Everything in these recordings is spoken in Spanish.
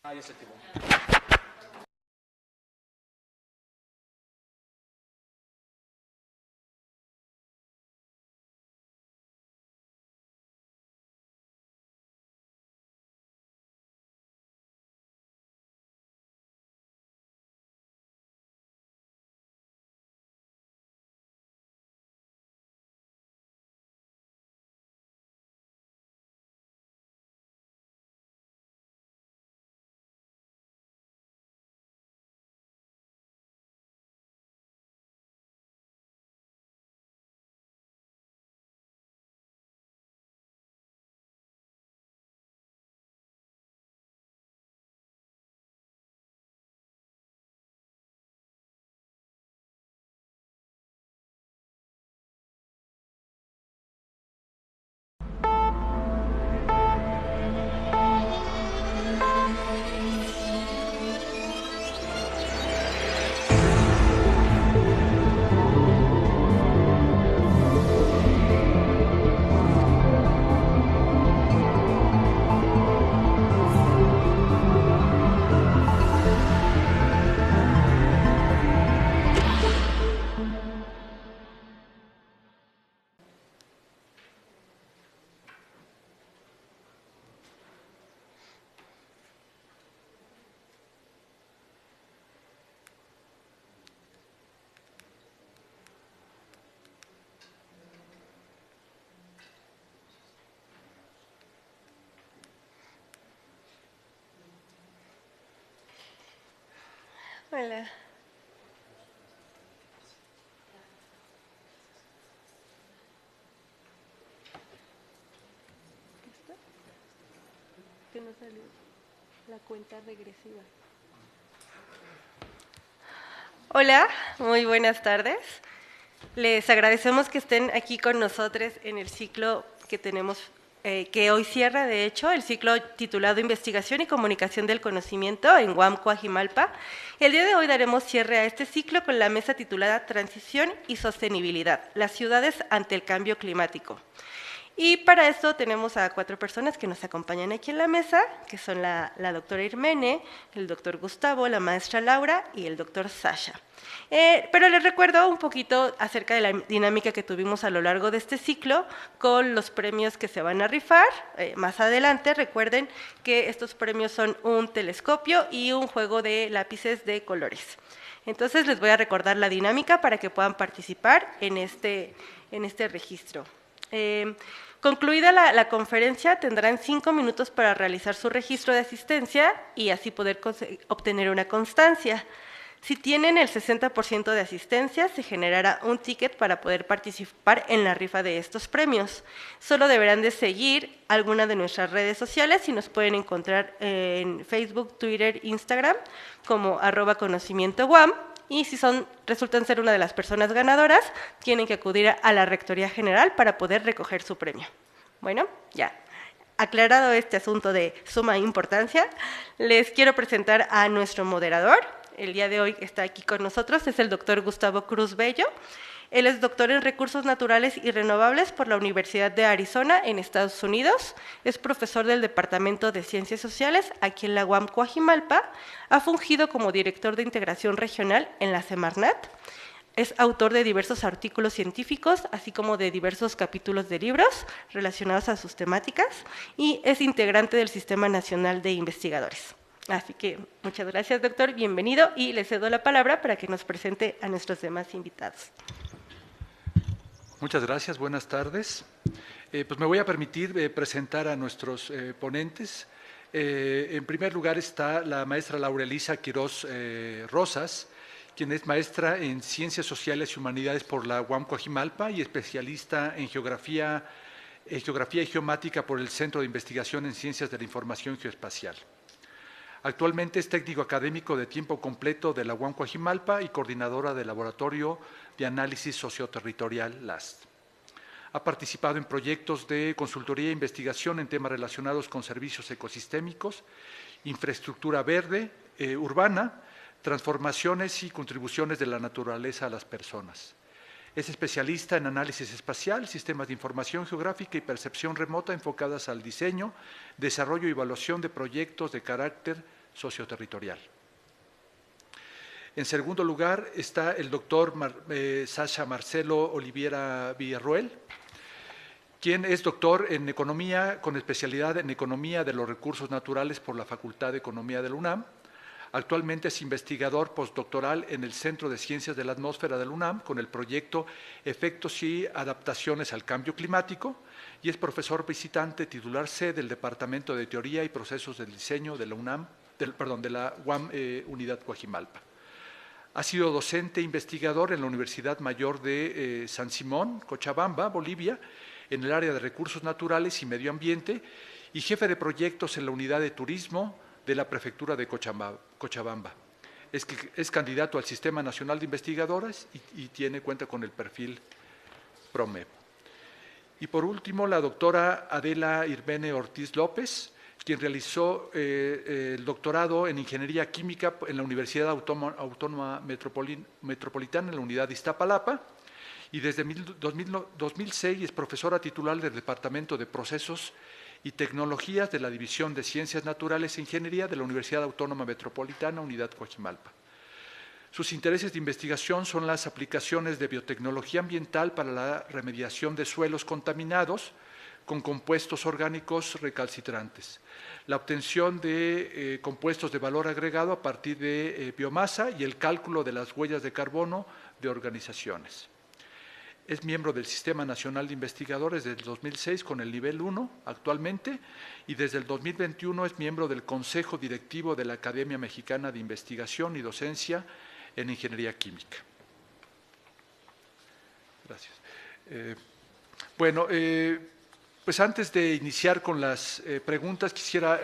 Ah, ya se activó. Hola. ¿Listo? Que no salió la cuenta regresiva. Hola, muy buenas tardes. Les agradecemos que estén aquí con nosotros en el ciclo que tenemos, que hoy cierra, de hecho, el ciclo titulado Investigación y Comunicación del Conocimiento en UAM Coajimalpa. El día de hoy daremos cierre a este ciclo con la mesa titulada Transición y Sostenibilidad, las ciudades ante el cambio climático. Y para esto tenemos a 4 personas que nos acompañan aquí en la mesa, que son la doctora Irmene, el doctor Gustavo, la maestra Laura y el doctor Sasha. Pero les recuerdo un poquito acerca de la dinámica que tuvimos a lo largo de este ciclo con los premios que se van a rifar. Más adelante, recuerden que estos premios son un telescopio y un juego de lápices de colores. Entonces les voy a recordar la dinámica para que puedan participar en este registro. Concluida la conferencia, tendrán 5 minutos para realizar su registro de asistencia y así poder obtener una constancia. Si tienen el 60% de asistencia, se generará un ticket para poder participar en la rifa de estos premios. Solo deberán de seguir alguna de nuestras redes sociales y nos pueden encontrar en Facebook, Twitter, Instagram como @conocimientoUAM. Y si resultan ser una de las personas ganadoras, tienen que acudir a la Rectoría General para poder recoger su premio. Bueno, ya aclarado este asunto de suma importancia, les quiero presentar a nuestro moderador. El día de hoy está aquí con nosotros, es el doctor Gustavo Cruz Bello. Él es doctor en Recursos Naturales y Renovables por la Universidad de Arizona en Estados Unidos. Es profesor del Departamento de Ciencias Sociales aquí en la UAM Coajimalpa. Ha fungido como director de integración regional en la Semarnat. Es autor de diversos artículos científicos, así como de diversos capítulos de libros relacionados a sus temáticas, y es integrante del Sistema Nacional de Investigadores. Así que muchas gracias, doctor, bienvenido, y le cedo la palabra para que nos presente a nuestros demás invitados. Muchas gracias, buenas tardes. Pues me voy a permitir presentar a nuestros ponentes. En primer lugar está la maestra Laura Elisa Quirós Rosas, quien es maestra en Ciencias Sociales y Humanidades por la UAM Coajimalpa y especialista en Geografía y Geomática por el Centro de Investigación en Ciencias de la Información Geoespacial. Actualmente es técnico académico de tiempo completo de la UAM Coajimalpa y coordinadora del Laboratorio de Análisis Socioterritorial LAST. Ha participado en proyectos de consultoría e investigación en temas relacionados con servicios ecosistémicos, infraestructura verde, urbana, transformaciones y contribuciones de la naturaleza a las personas. Es especialista en análisis espacial, sistemas de información geográfica y percepción remota enfocadas al diseño, desarrollo y evaluación de proyectos de carácter socioterritorial. En segundo lugar está el doctor Sasha Marcelo Oliviera Villarroel, quien es doctor en Economía con especialidad en Economía de los Recursos Naturales por la Facultad de Economía de la UNAM. Actualmente es investigador postdoctoral en el Centro de Ciencias de la Atmósfera de la UNAM con el proyecto Efectos y Adaptaciones al Cambio Climático y es profesor visitante titular C del Departamento de Teoría y Procesos del Diseño de la UNAM, de la UAM Unidad Coajimalpa. Ha sido docente e investigador en la Universidad Mayor de San Simón, Cochabamba, Bolivia, en el área de Recursos Naturales y Medio Ambiente y jefe de proyectos en la Unidad de Turismo de la Prefectura de Cochabamba. Es candidato al Sistema Nacional de Investigadores y cuenta con el perfil PROMEP. Y por último, la doctora Adela Irmene Ortiz López, quien realizó el doctorado en Ingeniería Química en la Universidad Autónoma Metropolitana en la Unidad de Iztapalapa, y desde 2006 es profesora titular del Departamento de Procesos y Tecnologías de la División de Ciencias Naturales e Ingeniería de la Universidad Autónoma Metropolitana, Unidad Coajimalpa. Sus intereses de investigación son las aplicaciones de biotecnología ambiental para la remediación de suelos contaminados con compuestos orgánicos recalcitrantes, la obtención de compuestos de valor agregado a partir de biomasa y el cálculo de las huellas de carbono de organizaciones. Es miembro del Sistema Nacional de Investigadores desde el 2006 con el nivel 1 actualmente y desde el 2021 es miembro del Consejo Directivo de la Academia Mexicana de Investigación y Docencia en Ingeniería Química. Gracias. Pues antes de iniciar con las preguntas, quisiera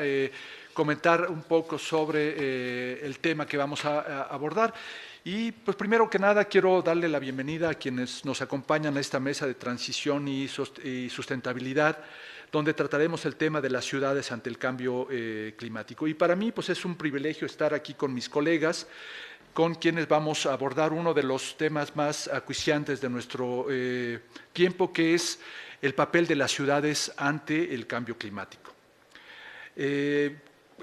comentar un poco sobre el tema que vamos a abordar. Y pues primero que nada quiero darle la bienvenida a quienes nos acompañan a esta mesa de transición y sustentabilidad, donde trataremos el tema de las ciudades ante el cambio climático. Y para mí pues es un privilegio estar aquí con mis colegas, con quienes vamos a abordar uno de los temas más acuciantes de nuestro tiempo, que es el papel de las ciudades ante el cambio climático.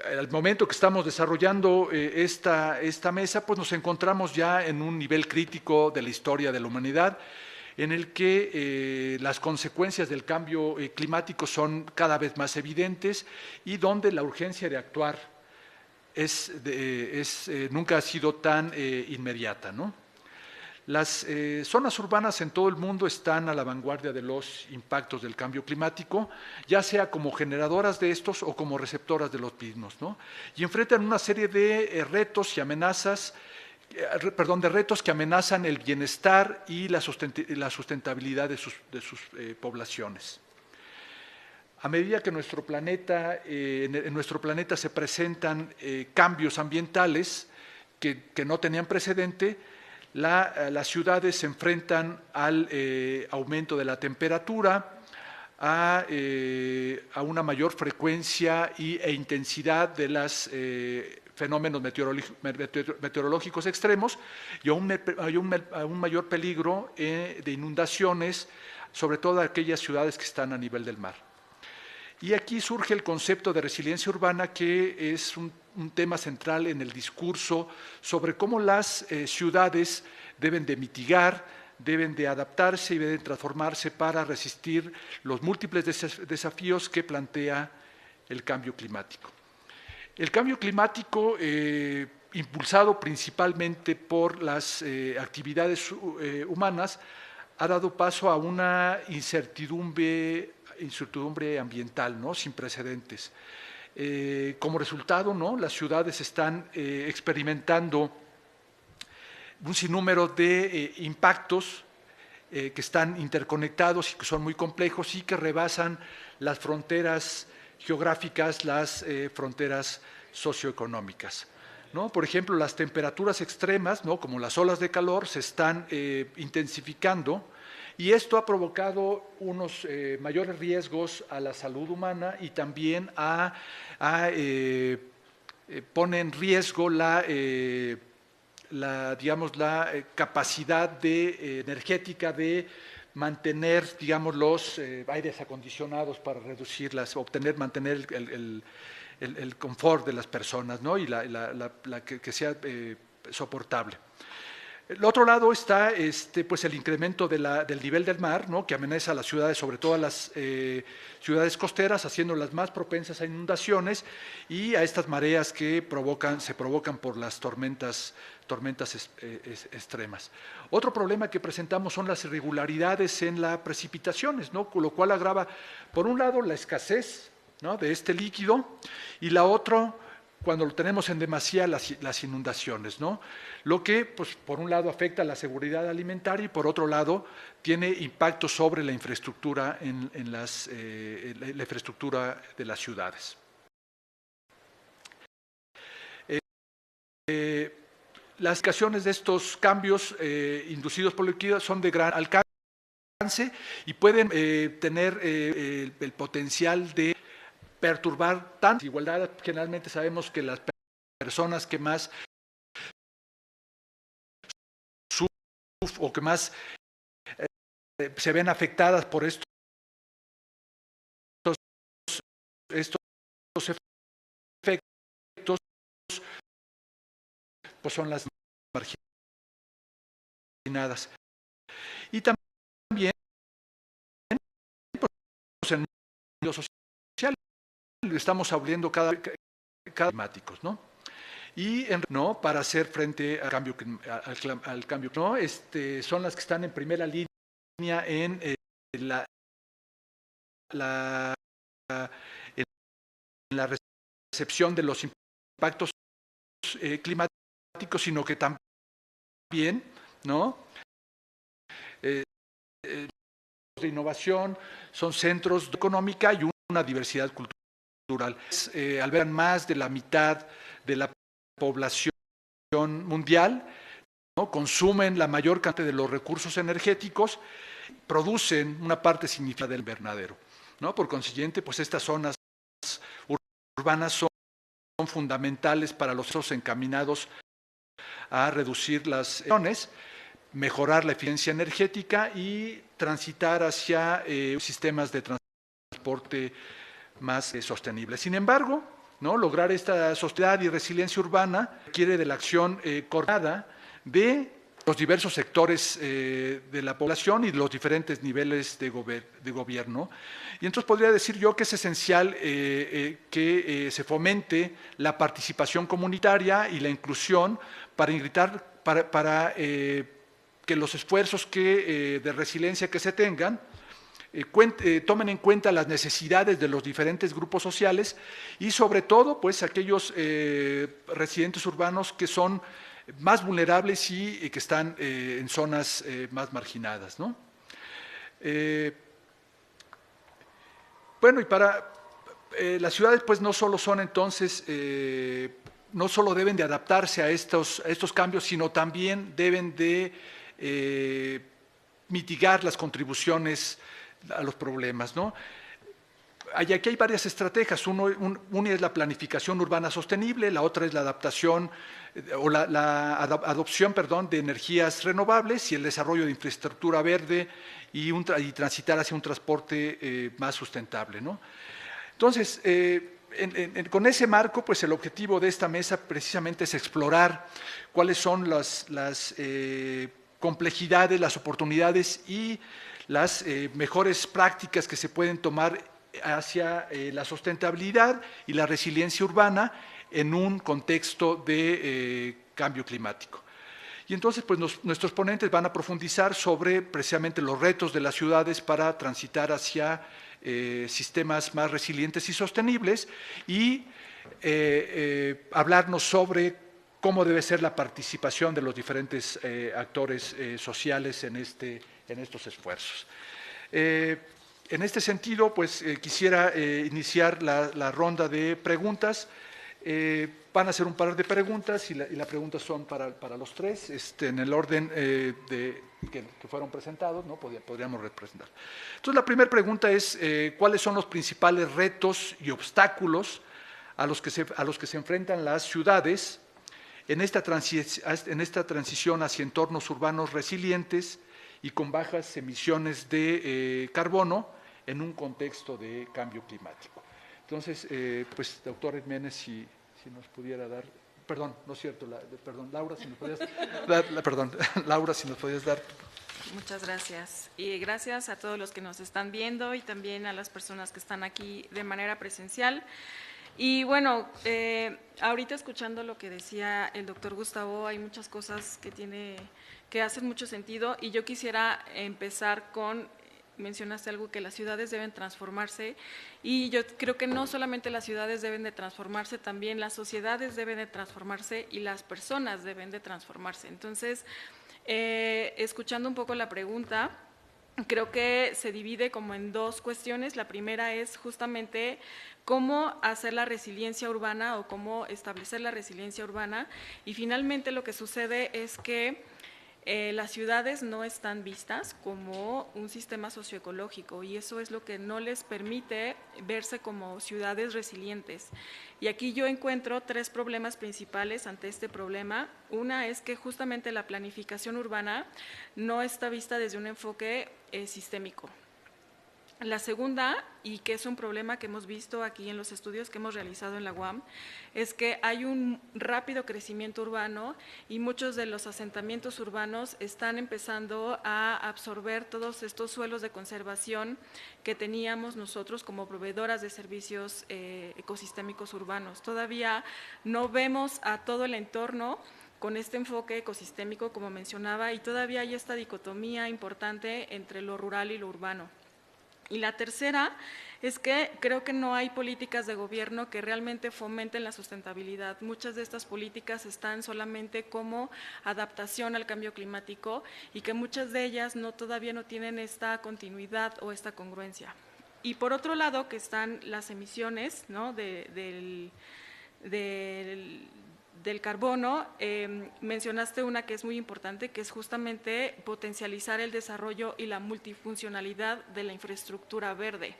Al momento que estamos desarrollando esta mesa, pues nos encontramos ya en un nivel crítico de la historia de la humanidad, en el que las consecuencias del cambio climático son cada vez más evidentes y donde la urgencia de actuar nunca ha sido tan inmediata, ¿no? Las zonas urbanas en todo el mundo están a la vanguardia de los impactos del cambio climático, ya sea como generadoras de estos o como receptoras de los mismos, ¿no? Y enfrentan una serie de retos y amenazas, de retos que amenazan el bienestar y la sustentabilidad de sus poblaciones. A medida que en nuestro planeta se presentan cambios ambientales que no tenían precedente, las ciudades se enfrentan al aumento de la temperatura, a una mayor frecuencia e intensidad de los fenómenos meteorológicos extremos y a un mayor peligro de inundaciones, sobre todo aquellas ciudades que están a nivel del mar. Y aquí surge el concepto de resiliencia urbana, que es un tema central en el discurso sobre cómo las ciudades deben de mitigar, deben de adaptarse y deben transformarse para resistir los múltiples desafíos que plantea el cambio climático. El cambio climático, impulsado principalmente por las actividades humanas, ha dado paso a una incertidumbre ambiental, ¿no?, sin precedentes. Como resultado, ¿no?, las ciudades están experimentando un sinnúmero de impactos que están interconectados y que son muy complejos y que rebasan las fronteras geográficas, las fronteras socioeconómicas, ¿no? Por ejemplo, las temperaturas extremas, ¿no?, como las olas de calor, se están intensificando. Y esto ha provocado unos mayores riesgos a la salud humana y también pone en riesgo la capacidad energética de mantener, digamos, los aires acondicionados para reducirlas, mantener el confort de las personas, ¿no? Y que sea soportable. El otro lado está pues el incremento del nivel del mar, ¿no? Que amenaza a las ciudades, sobre todo a las ciudades costeras, haciéndolas más propensas a inundaciones y a estas mareas que se provocan por las tormentas extremas. Otro problema que presentamos son las irregularidades en las precipitaciones, ¿no? Con lo cual agrava, por un lado, la escasez, ¿no?, de este líquido, y la otra, cuando lo tenemos en demasía, las inundaciones, ¿no? Lo que, pues, por un lado afecta a la seguridad alimentaria y por otro lado tiene impacto sobre la infraestructura la infraestructura de las ciudades. Las implicaciones de estos cambios inducidos por el líquido son de gran alcance y pueden tener el potencial de perturbar tanta desigualdad. Generalmente sabemos que las personas que más sufren o que más se ven afectadas por estos efectos, pues son las marginadas. Y también pues, en medios sociales estamos hablando cada climáticos, ¿no? Y ¿no?, para hacer frente al cambio, ¿no? Son las que están en primera línea en la recepción de los impactos climáticos, sino que también, ¿no?, de innovación, son centros de económica y una diversidad cultural. Albergan más de la mitad de la población mundial, ¿no? Consumen la mayor cantidad de los recursos energéticos, producen una parte significativa del invernadero, ¿no? Por consiguiente, pues estas zonas urbanas son fundamentales para los procesos encaminados a reducir las emisiones, mejorar la eficiencia energética y transitar hacia sistemas de transporte más sostenibles. Sin embargo, ¿no?, lograr esta sostenibilidad y resiliencia urbana requiere de la acción coordinada de los diversos sectores de la población y los diferentes niveles de gobierno. Y entonces podría decir yo que es esencial que se fomente la participación comunitaria y la inclusión para que los esfuerzos de resiliencia que se tengan tomen en cuenta las necesidades de los diferentes grupos sociales y sobre todo pues aquellos residentes urbanos que son más vulnerables y que están en zonas más marginadas, ¿no? Bueno, y para las ciudades pues no solo son entonces, no solo deben de adaptarse a estos cambios, sino también deben de mitigar las contribuciones a los problemas, ¿no? Aquí hay varias estrategias. Una es la planificación urbana sostenible, la otra es la adaptación o la adopción, perdón, de energías renovables y el desarrollo de infraestructura verde y transitar hacia un transporte más sustentable, ¿no? Entonces, con ese marco, pues el objetivo de esta mesa precisamente es explorar cuáles son las complejidades, las oportunidades y las mejores prácticas que se pueden tomar hacia la sustentabilidad y la resiliencia urbana en un contexto de cambio climático. Y entonces, pues nuestros ponentes van a profundizar sobre precisamente los retos de las ciudades para transitar hacia sistemas más resilientes y sostenibles y hablarnos sobre cómo debe ser la participación de los diferentes actores sociales en estos esfuerzos. En este sentido, pues quisiera iniciar la ronda de preguntas. Van a hacer un par de preguntas y las preguntas son para los tres, en el orden que fueron presentados, ¿no? Podríamos representar. Entonces, la primera pregunta es, ¿cuáles son los principales retos y obstáculos a los que se enfrentan las ciudades en esta transición hacia entornos urbanos resilientes y con bajas emisiones de carbono en un contexto de cambio climático? Entonces, Entonces, pues, doctor Jiménez, si nos pudiera dar, perdón, no es cierto, perdón, Laura, si nos podías dar, perdón, Laura, si nos podías dar. Muchas gracias. Y gracias a todos los que nos están viendo y también a las personas que están aquí de manera presencial. Y bueno, ahorita escuchando lo que decía el doctor Gustavo, hay muchas cosas que hacen mucho sentido y yo quisiera empezar con, mencionaste algo, que las ciudades deben transformarse y yo creo que no solamente las ciudades deben de transformarse, también las sociedades deben de transformarse y las personas deben de transformarse. Entonces, escuchando un poco la pregunta, creo que se divide como en dos cuestiones. La primera es justamente cómo hacer la resiliencia urbana o cómo establecer la resiliencia urbana y finalmente lo que sucede es que las ciudades no están vistas como un sistema socioecológico y eso es lo que no les permite verse como ciudades resilientes. Y aquí yo encuentro tres problemas principales ante este problema. Una es que justamente la planificación urbana no está vista desde un enfoque sistémico. La segunda, y que es un problema que hemos visto aquí en los estudios que hemos realizado en la UAM, es que hay un rápido crecimiento urbano y muchos de los asentamientos urbanos están empezando a absorber todos estos suelos de conservación que teníamos nosotros como proveedoras de servicios ecosistémicos urbanos. Todavía no vemos a todo el entorno con este enfoque ecosistémico, como mencionaba, y todavía hay esta dicotomía importante entre lo rural y lo urbano. Y la tercera es que creo que no hay políticas de gobierno que realmente fomenten la sustentabilidad. Muchas de estas políticas están solamente como adaptación al cambio climático y que muchas de ellas todavía no tienen esta continuidad o esta congruencia. Y por otro lado que están las emisiones, ¿no?, del carbono, mencionaste una que es muy importante, que es justamente potencializar el desarrollo y la multifuncionalidad de la infraestructura verde.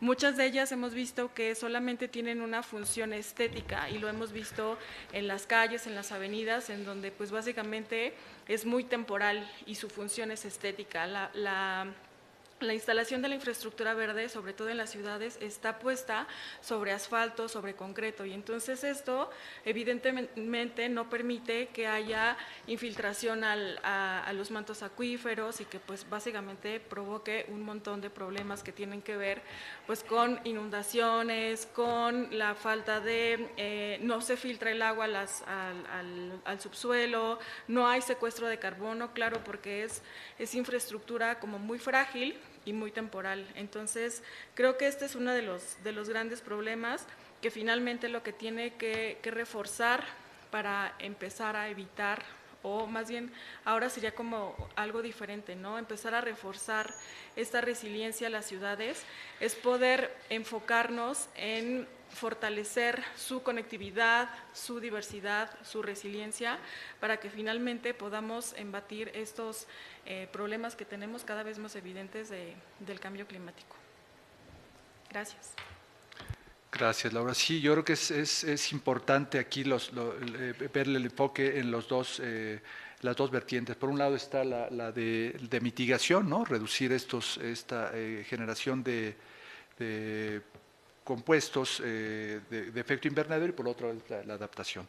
Muchas de ellas hemos visto que solamente tienen una función estética y lo hemos visto en las calles, en las avenidas, en donde pues básicamente es muy temporal y su función es estética. La instalación de la infraestructura verde, sobre todo en las ciudades, está puesta sobre asfalto, sobre concreto, y entonces esto evidentemente no permite que haya infiltración a los mantos acuíferos y que pues básicamente provoque un montón de problemas que tienen que ver pues con inundaciones, con la falta de, no se filtra el agua al subsuelo, no hay secuestro de carbono, claro, porque es infraestructura como muy frágil y muy temporal. Entonces, creo que este es uno de los grandes problemas que finalmente lo que tiene que reforzar para empezar a evitar, o más bien ahora sería como algo diferente, ¿no? Empezar a reforzar esta resiliencia a las ciudades, es poder enfocarnos en fortalecer su conectividad, su diversidad, su resiliencia, para que finalmente podamos embatir estos problemas que tenemos cada vez más evidentes del cambio climático. Gracias. Gracias, Laura. Sí, yo creo que es importante aquí ver el enfoque en las dos vertientes. Por un lado está la de mitigación, ¿no? Reducir esta generación de compuestos de efecto invernadero, y por otro lado la adaptación.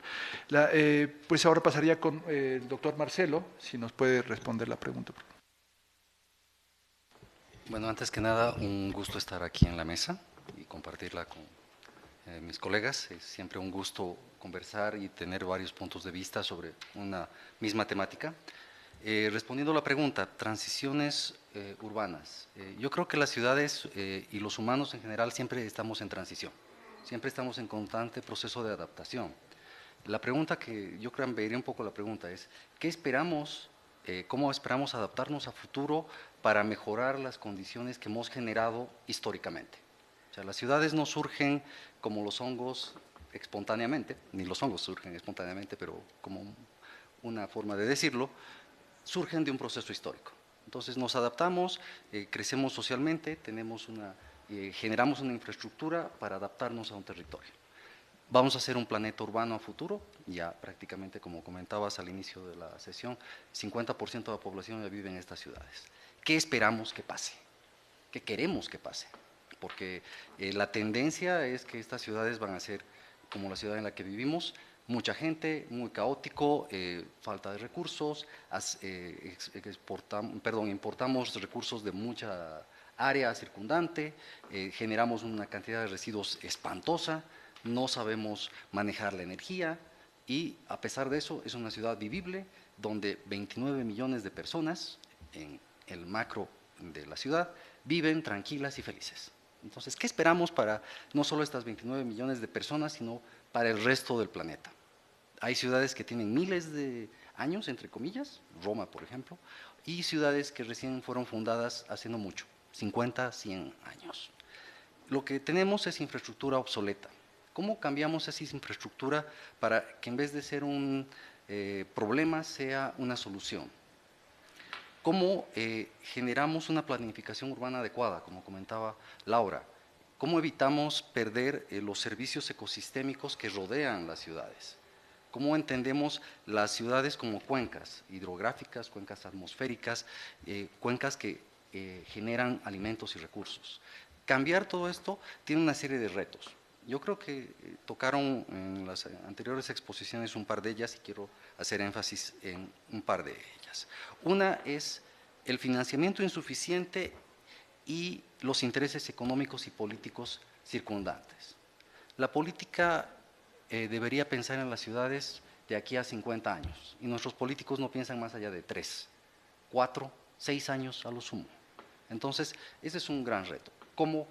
Pues ahora pasaría con el doctor Marcelo, si nos puede responder la pregunta. Bueno, antes que nada, un gusto estar aquí en la mesa y compartirla con mis colegas. Es siempre un gusto conversar y tener varios puntos de vista sobre una misma temática. Respondiendo a la pregunta, transiciones urbanas. Yo creo que las ciudades y los humanos en general siempre estamos en transición, siempre estamos en constante proceso de adaptación. La pregunta que yo cambiaría un poco la pregunta es, ¿qué esperamos, cómo esperamos adaptarnos a futuro para mejorar las condiciones que hemos generado históricamente? O sea, las ciudades no surgen como los hongos espontáneamente, ni los hongos surgen espontáneamente, pero como una forma de decirlo, surgen de un proceso histórico. Entonces nos adaptamos, crecemos socialmente, generamos una infraestructura para adaptarnos a un territorio. Vamos a hacer un planeta urbano a futuro, ya prácticamente como comentabas al inicio de la sesión, 50% de la población ya vive en estas ciudades. ¿Qué esperamos que pase? ¿Qué queremos que pase? porque la tendencia es que estas ciudades van a ser como la ciudad en la que vivimos, mucha gente, muy caótico, falta de recursos, importamos recursos de mucha área circundante, generamos una cantidad de residuos espantosa, no sabemos manejar la energía y a pesar de eso es una ciudad vivible donde 29 millones de personas en el macro de la ciudad viven tranquilas y felices. Entonces, ¿qué esperamos para no solo estas 29 millones de personas, sino para el resto del planeta? Hay ciudades que tienen miles de años, entre comillas, Roma, por ejemplo, y ciudades que recién fueron fundadas hace no mucho, 50, 100 años. Lo que tenemos es infraestructura obsoleta. ¿Cómo cambiamos esa infraestructura para que en vez de ser un problema sea una solución? ¿Cómo generamos una planificación urbana adecuada, como comentaba Laura? ¿Cómo evitamos perder los servicios ecosistémicos que rodean las ciudades? ¿Cómo entendemos las ciudades como cuencas hidrográficas, cuencas atmosféricas, cuencas que generan alimentos y recursos? Cambiar todo esto tiene una serie de retos. Yo creo que tocaron en las anteriores exposiciones un par de ellas y quiero hacer énfasis en un par de ellas. Una es el financiamiento insuficiente y los intereses económicos y políticos circundantes. La política debería pensar en las ciudades de aquí a 50 años y nuestros políticos no piensan más allá de 3, 4, 6 años a lo sumo. Entonces, ese es un gran reto. ¿Cómo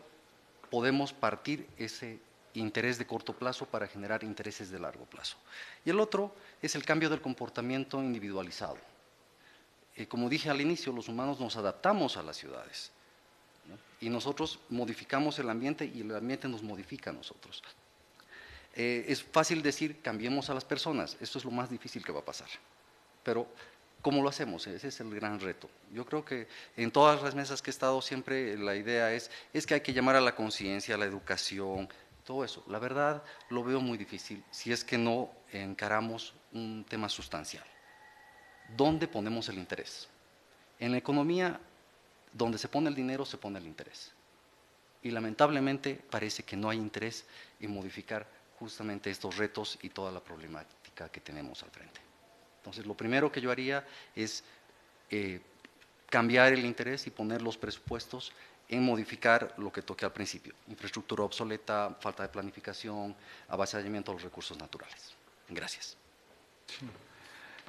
podemos partir ese interés de corto plazo para generar intereses de largo plazo? Y el otro es el cambio del comportamiento individualizado. Como dije al inicio, los humanos nos adaptamos a las ciudades, ¿no? Y nosotros modificamos el ambiente y el ambiente nos modifica a nosotros. Es fácil decir, cambiemos a las personas, esto es lo más difícil que va a pasar, pero ¿cómo lo hacemos? Ese es el gran reto. Yo creo que en todas las mesas que he estado siempre la idea es que hay que llamar a la conciencia, a la educación, todo eso. La verdad lo veo muy difícil si es que no encaramos un tema sustancial. ¿Dónde ponemos el interés? En la economía, donde se pone el dinero, se pone el interés. Y lamentablemente parece que no hay interés en modificar justamente estos retos y toda la problemática que tenemos al frente. Entonces, lo primero que yo haría es cambiar el interés y poner los presupuestos en modificar lo que toqué al principio: infraestructura obsoleta, falta de planificación, avasallamiento de los recursos naturales. Gracias.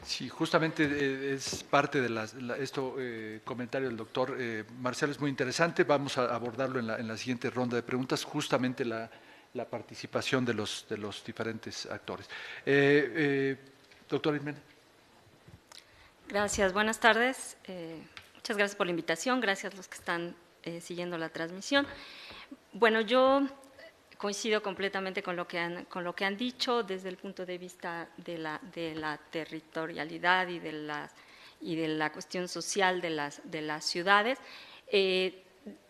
Sí, justamente es parte de comentario del doctor Marcelo es muy interesante. Vamos a abordarlo en la siguiente ronda de preguntas, justamente la participación de los diferentes actores. Doctor Ismena. Gracias, buenas tardes. Muchas gracias por la invitación, gracias a los que están siguiendo la transmisión. Bueno, yo coincido completamente con lo que han dicho desde el punto de vista de la territorialidad y de la cuestión social de las ciudades.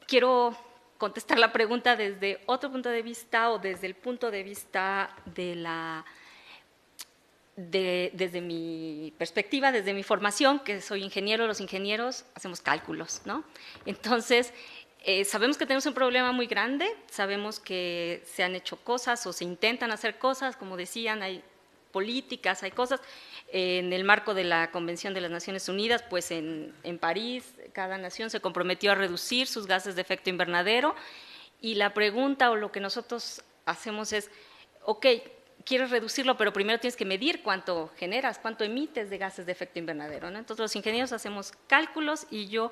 Quiero contestar la pregunta desde otro punto de vista o desde el punto de vista desde mi perspectiva, desde mi formación, que soy ingeniero. Los ingenieros hacemos cálculos, ¿no? Entonces, sabemos que tenemos un problema muy grande, sabemos que se han hecho cosas o se intentan hacer cosas, como decían, hay políticas, hay cosas. En el marco de la Convención de las Naciones Unidas, pues en París, cada nación se comprometió a reducir sus gases de efecto invernadero, y la pregunta o lo que nosotros hacemos es, ok, quieres reducirlo, pero primero tienes que medir cuánto generas, cuánto emites de gases de efecto invernadero, ¿no? Entonces, los ingenieros hacemos cálculos y yo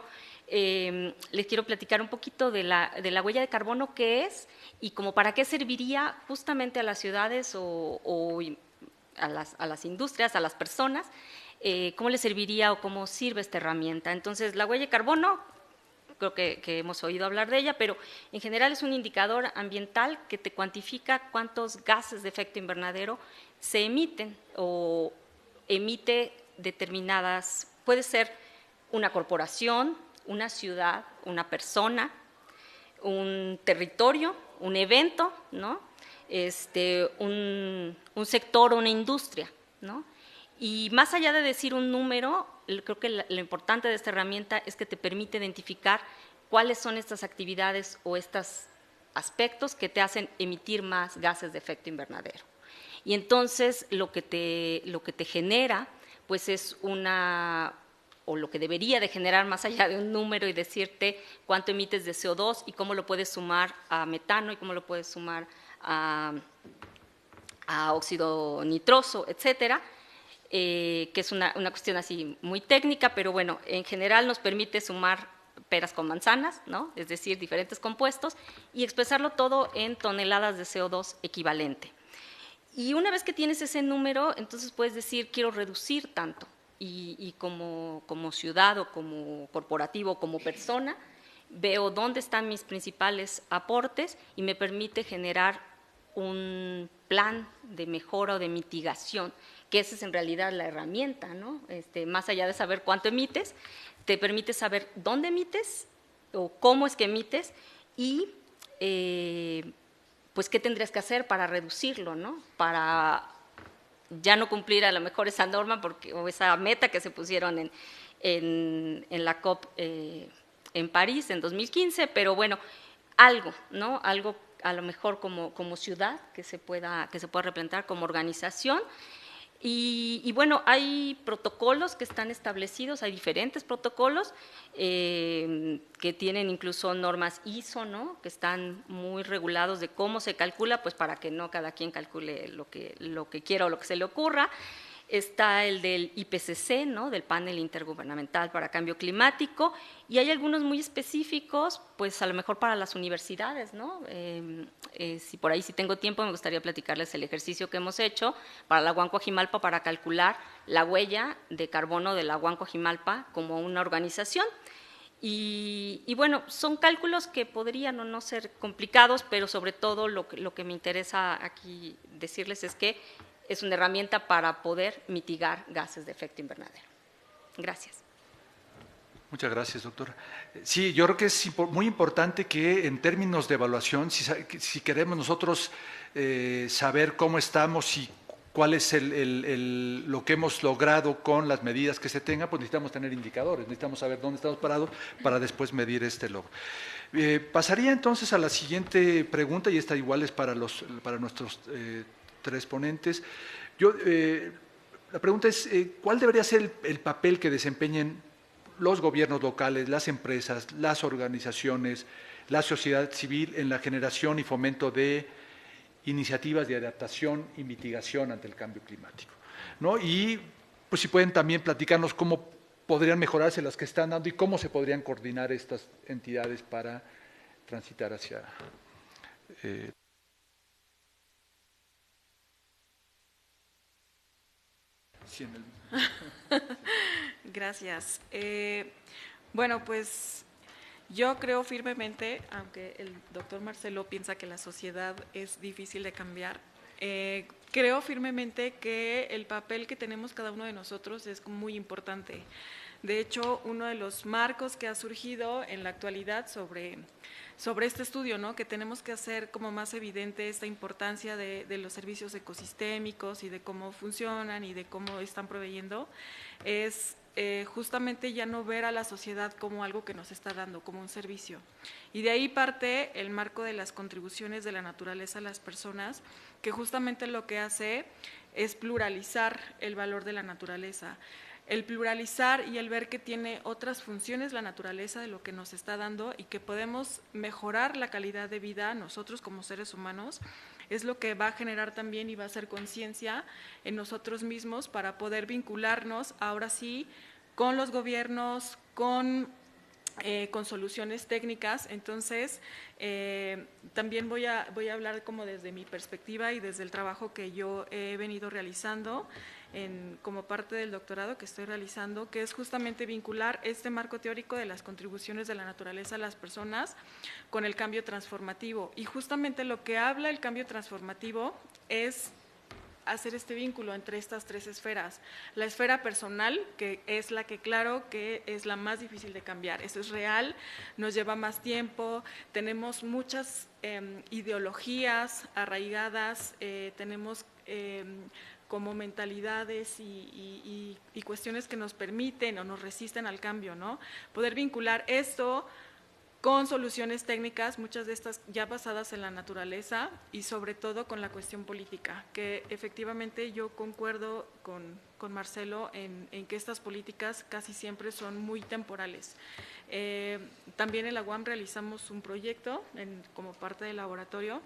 les quiero platicar un poquito de la huella de carbono, qué es y como para qué serviría justamente a las ciudades o a las industrias, a las personas, cómo les serviría o cómo sirve esta herramienta. Entonces, la huella de carbono, creo que hemos oído hablar de ella, pero en general es un indicador ambiental que te cuantifica cuántos gases de efecto invernadero se emiten o emite determinadas, puede ser una corporación, una ciudad, una persona, un territorio, un evento, ¿no? Un sector o una industria, ¿no? Y más allá de decir un número, creo que lo importante de esta herramienta es que te permite identificar cuáles son estas actividades o estas aspectos que te hacen emitir más gases de efecto invernadero. Y entonces lo que te genera, pues es o lo que debería de generar más allá de un número y decirte cuánto emites de CO2 y cómo lo puedes sumar a metano y cómo lo puedes sumar a óxido nitroso, etcétera, que es una cuestión así muy técnica, pero bueno, en general nos permite sumar peras con manzanas, ¿no? Es decir, diferentes compuestos, y expresarlo todo en toneladas de CO2 equivalente. Y una vez que tienes ese número, entonces puedes decir, quiero reducir tanto, y como ciudad o como corporativo, como persona, veo dónde están mis principales aportes y me permite generar un plan de mejora o de mitigación, que esa es en realidad la herramienta, ¿no? Más allá de saber cuánto emites, te permite saber dónde emites o cómo es que emites y pues qué tendrías que hacer para reducirlo, ¿no? Para ya no cumplir a lo mejor esa norma o esa meta que se pusieron en la COP en París en 2015, pero bueno, algo, ¿no? Algo a lo mejor como ciudad que se pueda replantear como organización. Y bueno, hay protocolos que están establecidos, hay diferentes protocolos que tienen incluso normas ISO, ¿no? Que están muy regulados de cómo se calcula, pues para que no cada quien calcule lo que quiera o lo que se le ocurra. Está el del IPCC, ¿no? Del Panel Intergubernamental para Cambio Climático, y hay algunos muy específicos, pues a lo mejor para las universidades, ¿no? Si por ahí si tengo tiempo me gustaría platicarles el ejercicio que hemos hecho para la Huancoajimalpa para calcular la huella de carbono de la Huancoajimalpa como una organización. Y bueno, son cálculos que podrían o no ser complicados, pero sobre todo lo que me interesa aquí decirles es que es una herramienta para poder mitigar gases de efecto invernadero. Gracias. Muchas gracias, doctora. Sí, yo creo que es muy importante que en términos de evaluación, si queremos nosotros saber cómo estamos y cuál es lo que hemos logrado con las medidas que se tengan, pues necesitamos tener indicadores, necesitamos saber dónde estamos parados para después medir este logro. Pasaría entonces a la siguiente pregunta, y esta igual es para nuestros tres ponentes. La pregunta es, ¿cuál debería ser el papel que desempeñen los gobiernos locales, las empresas, las organizaciones, la sociedad civil en la generación y fomento de iniciativas de adaptación y mitigación ante el cambio climático, ¿no? Y pues si pueden también platicarnos cómo podrían mejorarse las que están dando y cómo se podrían coordinar estas entidades para transitar hacia… Sí, Gracias. Bueno, pues yo creo firmemente, aunque el doctor Marcelo piensa que la sociedad es difícil de cambiar, creo firmemente que el papel que tenemos cada uno de nosotros es muy importante. De hecho, uno de los marcos que ha surgido en la actualidad sobre este estudio, ¿no? Que tenemos que hacer como más evidente esta importancia de los servicios ecosistémicos y de cómo funcionan y de cómo están proveyendo, es justamente ya no ver a la sociedad como algo que nos está dando, como un servicio. Y de ahí parte el marco de las contribuciones de la naturaleza a las personas, que justamente lo que hace es pluralizar el valor de la naturaleza. El pluralizar y el ver que tiene otras funciones la naturaleza de lo que nos está dando y que podemos mejorar la calidad de vida nosotros como seres humanos, es lo que va a generar también y va a hacer conciencia en nosotros mismos para poder vincularnos ahora sí con los gobiernos, con soluciones técnicas. Entonces, también voy a hablar como desde mi perspectiva y desde el trabajo que yo he venido realizando como parte del doctorado que estoy realizando, que es justamente vincular este marco teórico de las contribuciones de la naturaleza a las personas con el cambio transformativo. Y justamente lo que habla el cambio transformativo es hacer este vínculo entre estas tres esferas. La esfera personal, que es la que claro que es la más difícil de cambiar, eso es real, nos lleva más tiempo, tenemos muchas ideologías arraigadas, tenemos como mentalidades y cuestiones que nos permiten o nos resisten al cambio, ¿no? Poder vincular esto con soluciones técnicas, muchas de estas ya basadas en la naturaleza y sobre todo con la cuestión política, que efectivamente yo concuerdo con Marcelo en que estas políticas casi siempre son muy temporales. También en la UAM realizamos un proyecto como parte del laboratorio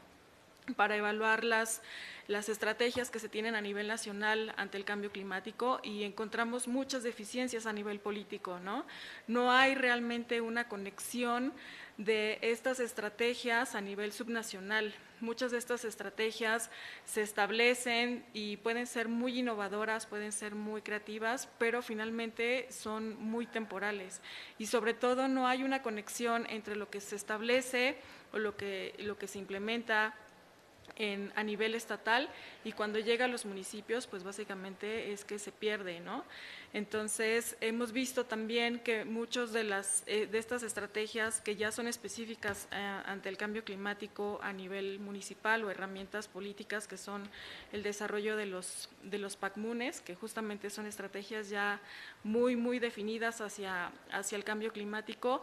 para evaluar las estrategias que se tienen a nivel nacional ante el cambio climático y encontramos muchas deficiencias a nivel político, ¿no? No hay realmente una conexión de estas estrategias a nivel subnacional. Muchas de estas estrategias se establecen y pueden ser muy innovadoras, pueden ser muy creativas, pero finalmente son muy temporales. Y sobre todo no hay una conexión entre lo que se establece o lo que se implementa a nivel estatal y cuando llega a los municipios, pues básicamente es que se pierde, ¿no? Entonces, hemos visto también que muchas de estas estrategias que ya son específicas ante el cambio climático a nivel municipal o herramientas políticas que son el desarrollo de los PACMUNES, que justamente son estrategias ya muy definidas hacia el cambio climático.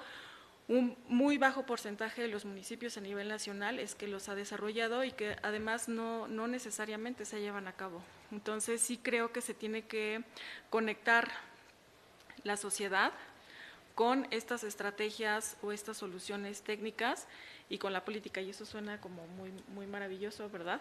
Un muy bajo porcentaje de los municipios a nivel nacional es que los ha desarrollado y que además no necesariamente se llevan a cabo. Entonces sí creo que se tiene que conectar la sociedad con estas estrategias o estas soluciones técnicas y con la política, y eso suena como muy maravilloso, ¿verdad?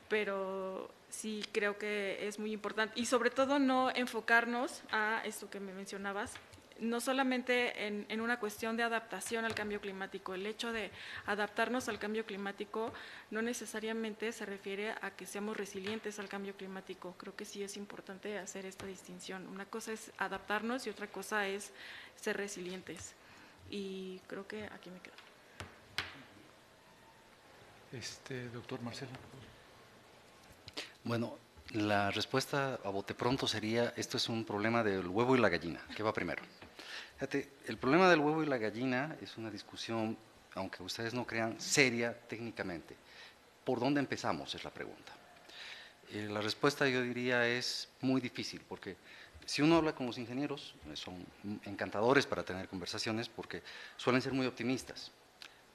Pero sí creo que es muy importante y sobre todo no enfocarnos a esto que me mencionabas, no solamente en una cuestión de adaptación al cambio climático. El hecho de adaptarnos al cambio climático no necesariamente se refiere a que seamos resilientes al cambio climático. Creo que sí es importante hacer esta distinción. Una cosa es adaptarnos y otra cosa es ser resilientes. Y creo que aquí me quedo. Doctor Marcelo. Bueno, la respuesta a bote pronto sería, esto es un problema del huevo y la gallina. ¿Qué va primero? Fíjate, el problema del huevo y la gallina es una discusión, aunque ustedes no crean, seria técnicamente. ¿Por dónde empezamos? Es la pregunta. La respuesta, yo diría, es muy difícil, porque si uno habla con los ingenieros, son encantadores para tener conversaciones, porque suelen ser muy optimistas.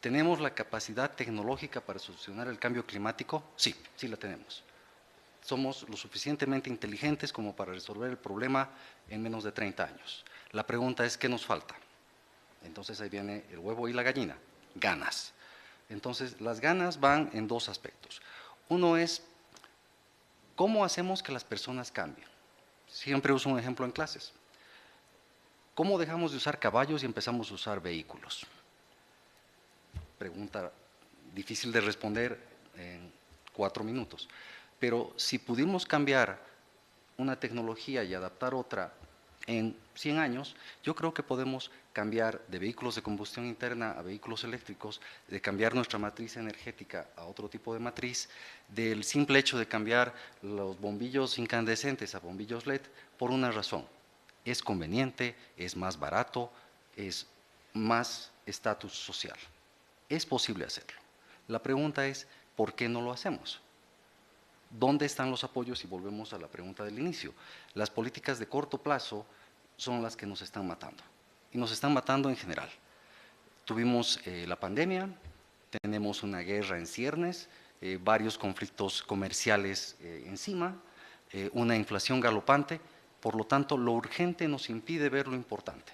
¿Tenemos la capacidad tecnológica para solucionar el cambio climático? Sí, sí la tenemos. Somos lo suficientemente inteligentes como para resolver el problema en menos de 30 años. La pregunta es, ¿qué nos falta? Entonces ahí viene el huevo y la gallina, ganas. Entonces las ganas van en dos aspectos. Uno es, ¿cómo hacemos que las personas cambien? Siempre uso un ejemplo en clases. ¿Cómo dejamos de usar caballos y empezamos a usar vehículos? Pregunta difícil de responder en 4 minutos. Pero si pudimos cambiar una tecnología y adaptar otra en 100 años, yo creo que podemos cambiar de vehículos de combustión interna a vehículos eléctricos, de cambiar nuestra matriz energética a otro tipo de matriz, del simple hecho de cambiar los bombillos incandescentes a bombillos LED, por una razón. Es conveniente, es más barato, es más estatus social. Es posible hacerlo. La pregunta es, ¿por qué no lo hacemos? ¿Dónde están los apoyos? Y volvemos a la pregunta del inicio. Las políticas de corto plazo son las que nos están matando. Y nos están matando en general. Tuvimos la pandemia, tenemos una guerra en ciernes, varios conflictos comerciales encima, una inflación galopante. Por lo tanto, lo urgente nos impide ver lo importante.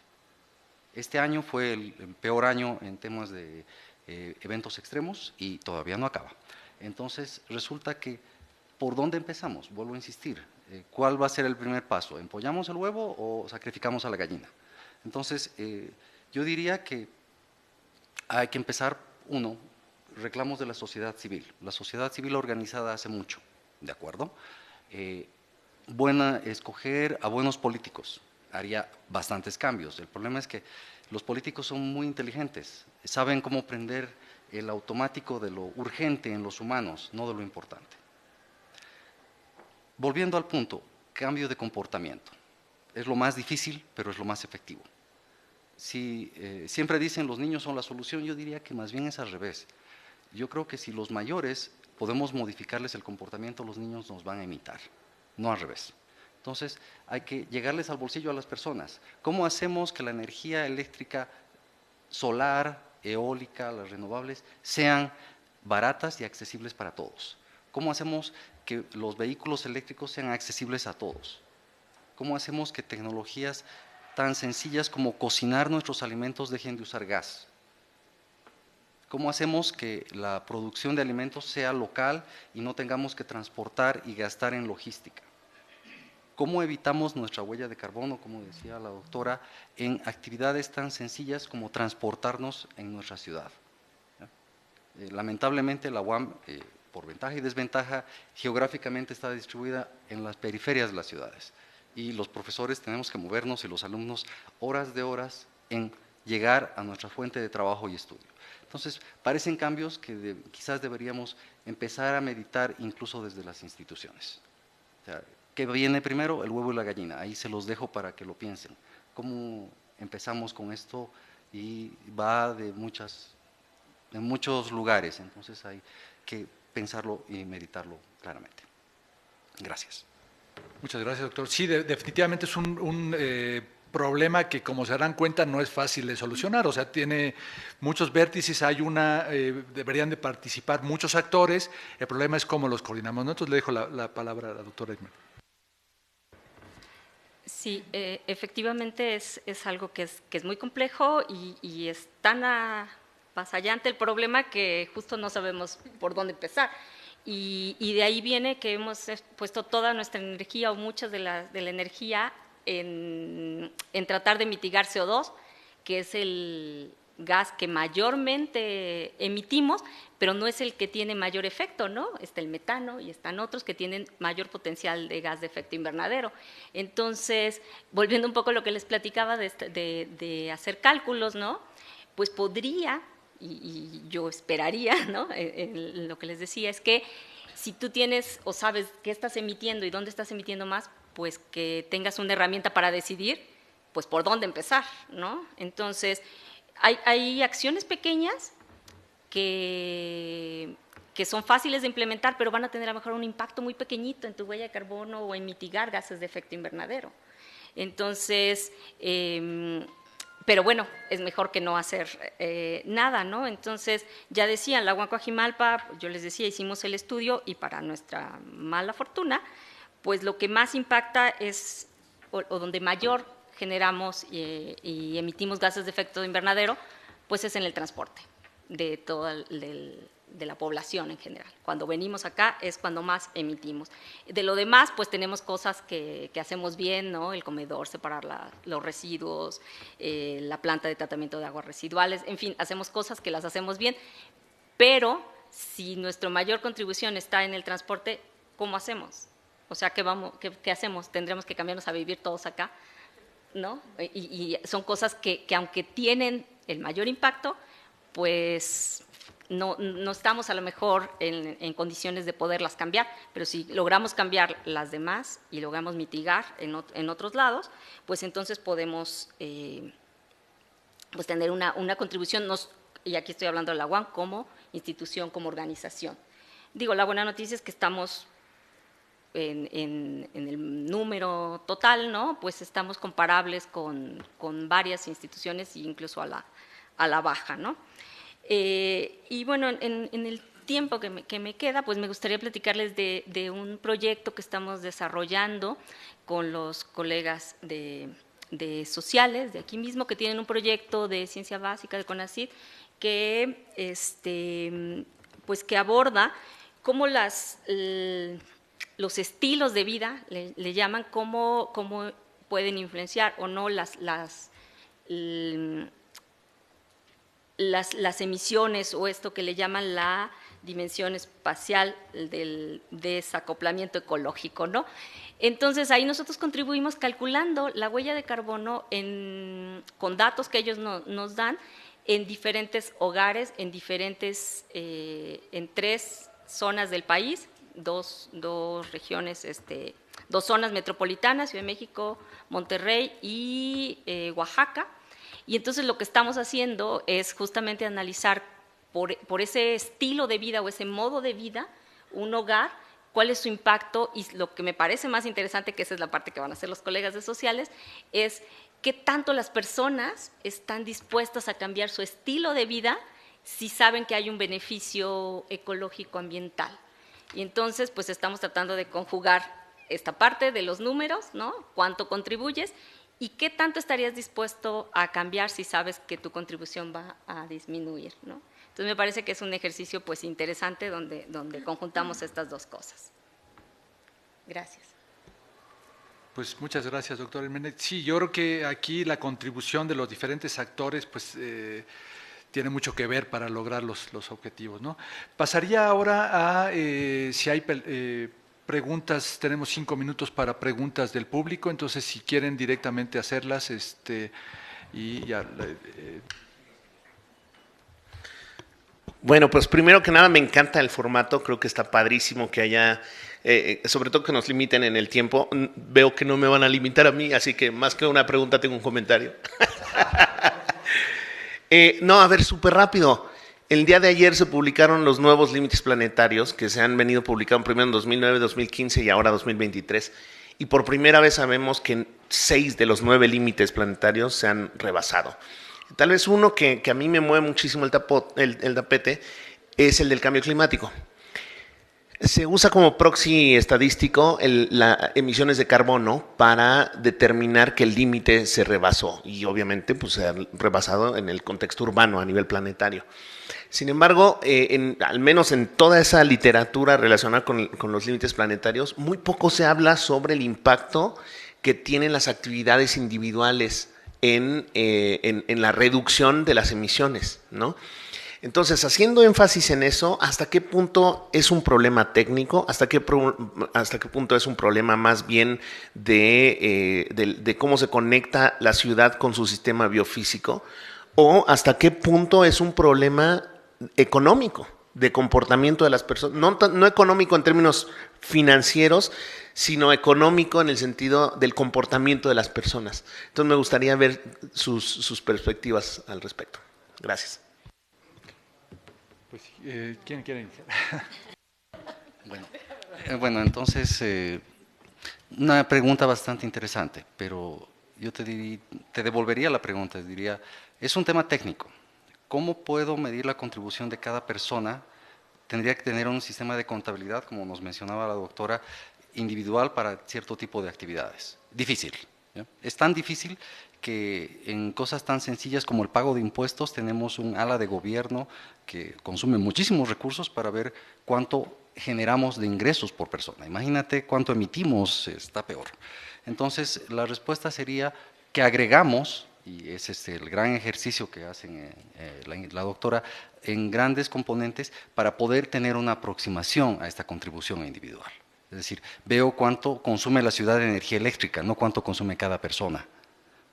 Este año fue el peor año en temas de eventos extremos y todavía no acaba. Entonces, resulta que, ¿por dónde empezamos? Vuelvo a insistir. ¿Cuál va a ser el primer paso? ¿Empollamos el huevo o sacrificamos a la gallina? Entonces, yo diría que hay que empezar, uno, reclamos de la sociedad civil. La sociedad civil organizada hace mucho, ¿de acuerdo? Escoger a buenos políticos haría bastantes cambios. El problema es que los políticos son muy inteligentes, saben cómo prender el automático de lo urgente en los humanos, no de lo importante. Volviendo al punto, cambio de comportamiento. Es lo más difícil, pero es lo más efectivo. Si siempre dicen los niños son la solución, yo diría que más bien es al revés. Yo creo que si los mayores podemos modificarles el comportamiento, los niños nos van a imitar, no al revés. Entonces, hay que llegarles al bolsillo a las personas. ¿Cómo hacemos que la energía eléctrica solar, eólica, las renovables, sean baratas y accesibles para todos? ¿Cómo hacemos que los vehículos eléctricos sean accesibles a todos? ¿Cómo hacemos que tecnologías tan sencillas como cocinar nuestros alimentos dejen de usar gas? ¿Cómo hacemos que la producción de alimentos sea local y no tengamos que transportar y gastar en logística? ¿Cómo evitamos nuestra huella de carbono, como decía la doctora, en actividades tan sencillas como transportarnos en nuestra ciudad? Lamentablemente la UAM, por ventaja y desventaja, geográficamente está distribuida en las periferias de las ciudades. Y los profesores tenemos que movernos y los alumnos horas de horas en llegar a nuestra fuente de trabajo y estudio. Entonces, parecen cambios que quizás deberíamos empezar a meditar incluso desde las instituciones. O sea, ¿qué viene primero? El huevo y la gallina. Ahí se los dejo para que lo piensen. ¿Cómo empezamos con esto? Y va de muchos lugares, entonces hay que pensarlo y meditarlo claramente. Gracias. Muchas gracias, doctor. Sí, definitivamente es un problema que, como se darán cuenta, no es fácil de solucionar. O sea, tiene muchos vértices, deberían de participar muchos actores. El problema es cómo los coordinamos. Entonces le dejo la palabra a la doctora Edman. Sí, efectivamente es algo que es muy complejo y es tan avasallante el problema que justo no sabemos por dónde empezar. Y de ahí viene que hemos puesto toda nuestra energía o mucha de la energía en tratar de mitigar CO2, que es el gas que mayormente emitimos, pero no es el que tiene mayor efecto, ¿no? Está el metano y están otros que tienen mayor potencial de gas de efecto invernadero. Entonces, volviendo un poco a lo que les platicaba de hacer cálculos, ¿no? Pues podría, y yo esperaría, ¿no? Lo que les decía es que si tú tienes o sabes qué estás emitiendo y dónde estás emitiendo más, pues que tengas una herramienta para decidir, pues por dónde empezar, ¿no? Entonces, hay acciones pequeñas que son fáciles de implementar, pero van a tener a lo mejor un impacto muy pequeñito en tu huella de carbono o en mitigar gases de efecto invernadero. Entonces, pero bueno, es mejor que no hacer nada, ¿no? Entonces, ya decían, la UAM Coajimalpa, yo les decía, hicimos el estudio y para nuestra mala fortuna, pues lo que más impacta es, o donde mayor generamos y emitimos gases de efecto invernadero, pues es en el transporte de de la población en general. Cuando venimos acá es cuando más emitimos. De lo demás, pues tenemos cosas que hacemos bien, ¿no? El comedor, separar los residuos, la planta de tratamiento de aguas residuales, en fin, hacemos cosas que las hacemos bien, pero si nuestra mayor contribución está en el transporte, ¿cómo hacemos? O sea, ¿qué hacemos? ¿Tendremos que cambiarnos a vivir todos acá? ¿No? Y son cosas que aunque tienen el mayor impacto, pues no estamos a lo mejor en condiciones de poderlas cambiar, pero si logramos cambiar las demás y logramos mitigar en otros lados, pues entonces podemos pues tener una contribución, y aquí estoy hablando de la UAM como institución, como organización. Digo, la buena noticia es que estamos en el número total, ¿no? Pues estamos comparables con varias instituciones e incluso a la baja, ¿no? Y bueno, en el tiempo que me queda, pues me gustaría platicarles de un proyecto que estamos desarrollando con los colegas de sociales, de aquí mismo, que tienen un proyecto de ciencia básica de CONACYT que, pues que aborda cómo los estilos de vida, le llaman, cómo pueden influenciar o no las emisiones o esto que le llaman la dimensión espacial del desacoplamiento ecológico, ¿no? Entonces, ahí nosotros contribuimos calculando la huella de carbono con datos que ellos nos dan en diferentes hogares, en 3 zonas del país, dos regiones, 2 zonas metropolitanas, Ciudad de México, Monterrey y Oaxaca. Y entonces lo que estamos haciendo es justamente analizar por ese estilo de vida o ese modo de vida, un hogar, cuál es su impacto, y lo que me parece más interesante, que esa es la parte que van a hacer los colegas de sociales, es qué tanto las personas están dispuestas a cambiar su estilo de vida si saben que hay un beneficio ecológico ambiental. Y entonces, pues estamos tratando de conjugar esta parte de los números, ¿no? ¿Cuánto contribuyes? ¿Y qué tanto estarías dispuesto a cambiar si sabes que tu contribución va a disminuir, ¿no? Entonces, me parece que es un ejercicio pues interesante donde conjuntamos estas dos cosas. Gracias. Pues muchas gracias, doctor Jiménez. Sí, yo creo que aquí la contribución de los diferentes actores pues, tiene mucho que ver para lograr los objetivos, ¿no? Pasaría ahora a si hay preguntas. Tenemos 5 minutos para preguntas del público, entonces si quieren directamente hacerlas, y ya. Bueno, pues primero que nada me encanta el formato, creo que está padrísimo que haya, sobre todo que nos limiten en el tiempo. Veo que no me van a limitar a mí, así que más que una pregunta tengo un comentario. No, a ver, súper rápido. El día de ayer se publicaron los nuevos límites planetarios que se han venido publicando primero en 2009, 2015 y ahora 2023. Y por primera vez sabemos que 6 de los 9 límites planetarios se han rebasado. Tal vez uno que a mí me mueve muchísimo el tapete es el del cambio climático. Se usa como proxy estadístico las emisiones de carbono para determinar que el límite se rebasó y obviamente pues, se ha rebasado en el contexto urbano a nivel planetario. Sin embargo, al menos en toda esa literatura relacionada con los límites planetarios, muy poco se habla sobre el impacto que tienen las actividades individuales en la reducción de las emisiones, ¿no? Entonces, haciendo énfasis en eso, ¿hasta qué punto es un problema técnico? ¿Hasta qué punto es un problema más bien de cómo se conecta la ciudad con su sistema biofísico? ¿O hasta qué punto es un problema económico, de comportamiento de las personas? No económico en términos financieros, sino económico en el sentido del comportamiento de las personas. Entonces, me gustaría ver sus perspectivas al respecto. Gracias. Pues, ¿quién quiere iniciar? Bueno, entonces, una pregunta bastante interesante, pero yo te devolvería la pregunta, diría, es un tema técnico. ¿Cómo puedo medir la contribución de cada persona? Tendría que tener un sistema de contabilidad, como nos mencionaba la doctora, individual para cierto tipo de actividades. Difícil, ¿ya? Es tan difícil que en cosas tan sencillas como el pago de impuestos tenemos un ala de gobierno que consume muchísimos recursos para ver cuánto generamos de ingresos por persona. Imagínate cuánto emitimos, está peor. Entonces, la respuesta sería que agregamos, y es el gran ejercicio que hacen la doctora, en grandes componentes para poder tener una aproximación a esta contribución individual. Es decir, veo cuánto consume la ciudad de energía eléctrica, no cuánto consume cada persona.